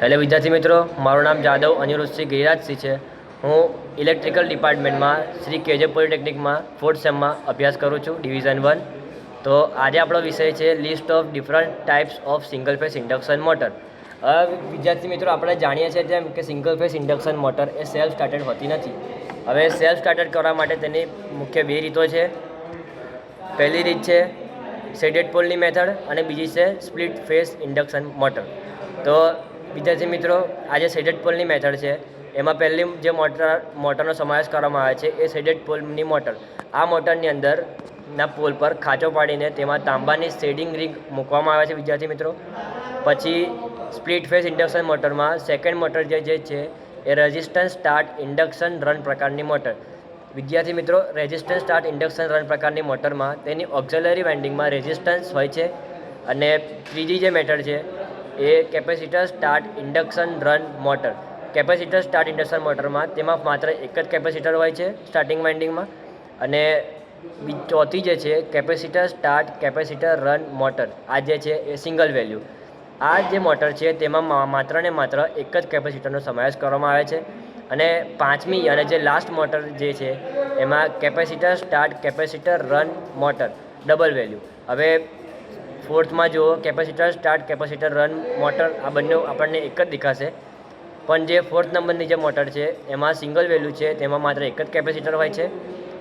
Hello વિદ્યાર્થી મિત્રો, મારું નામ જાદવ અનિરુદ્ધસિંહ ગિરિરાજસિંહ છે. હું ઇલેક્ટ્રિકલ ડિપાર્ટમેન્ટમાં શ્રી કેજે પોલિટેકનિકમાં 4th સેમમાં અભ્યાસ કરું છું, ડિવિઝન 1. તો આજે આપણો વિષય છે list of different types of single phase induction motor. વિદ્યાર્થી મિત્રો, આપણે જાણીએ છીએ જેમ કે સિંગલ ફેઝ ઇન્ડક્શન મોટર એ સેલ્ફ સ્ટાર્ટેડ હોતી નથી. હવે સેલ્ફ સ્ટાર્ટેડ કરવા માટે તેની મુખ્ય બે રીતો છે. પહેલી રીત છે શેડેડ પોલની મેથડ અને બીજી છે સ્પ્લિટ ફેઝ ઇન્ડક્શન મોટર. તો વિદ્યાર્થી મિત્રો, આ જે શેડેડ પોલની મેથડ છે એમાં પહેલી જે મોટરનો સમાવેશ કરવામાં આવે છે એ શેડેડ પોલની મોટર. આ મોટરની અંદરના પોલ પર ખાંચો પાડીને તેમાં તાંબાની શેડિંગ રિંગ મૂકવામાં આવે છે વિદ્યાર્થી મિત્રો. પછી સ્પ્લિટ ફેઝ ઇન્ડક્શન મોટરમાં સેકન્ડ મોટર જે છે એ રેઝિસ્ટન્સ સ્ટાર્ટ ઇન્ડક્શન રન પ્રકારની મોટર. વિદ્યાર્થી મિત્રો, રેઝિસ્ટન્સ સ્ટાર્ટ ઇન્ડક્શન રન પ્રકારની મોટરમાં તેની ઓક્ઝિલરી વાઇન્ડિંગમાં રેઝિસ્ટન્સ હોય છે. અને ત્રીજી જે મેથડ છે એ capacitor start induction run motor. Capacitor start induction મોટરમાં તેમાં માત્ર એક જ કેપેસિટર હોય છે સ્ટાર્ટિંગ વાઇન્ડિંગમાં. અને ચોથી જે છે capacitor start capacitor run motor, આ જે છે એ સિંગલ વેલ્યુ. આ જે મોટર છે તેમાં માત્ર ને માત્ર એક જ કેપેસિટરનો સમાવેશ કરવામાં આવે છે. અને પાંચમી અને જે લાસ્ટ મોટર જે છે એમાં capacitor start capacitor run motor, double value. હવે ફોર્થમાં જુઓ, capacitor start capacitor run motor, આ બંને આપણને એક જ દેખાશે. પણ જે ફોર્થ નંબરની જે મોટર છે એમાં સિંગલ વેલ્યુ છે, તેમાં માત્ર એક જ કેપેસિટર હોય છે.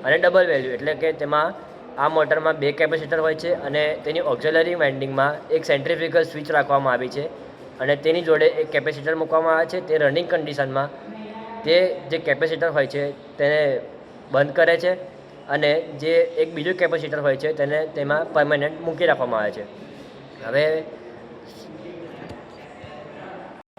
અને ડબલ વેલ્યુ એટલે કે તેમાં આ મોટરમાં બે કેપેસિટર હોય છે અને તેની ઓક્ઝિલરી વાઇન્ડિંગમાં એક સેન્ટ્રીફ્યુગલ સ્વિચ રાખવામાં આવી છે અને તેની જોડે એક કેપેસિટર મૂકવામાં આવે છે. તે રનિંગ કન્ડિશનમાં તે જે કેપેસિટર હોય છે તેને બંધ કરે છે અને જે એક બીજું કેપેસિટર હોય છે તેને તેમાં પરમેનન્ટ મૂકી રાખવામાં આવે છે. હવે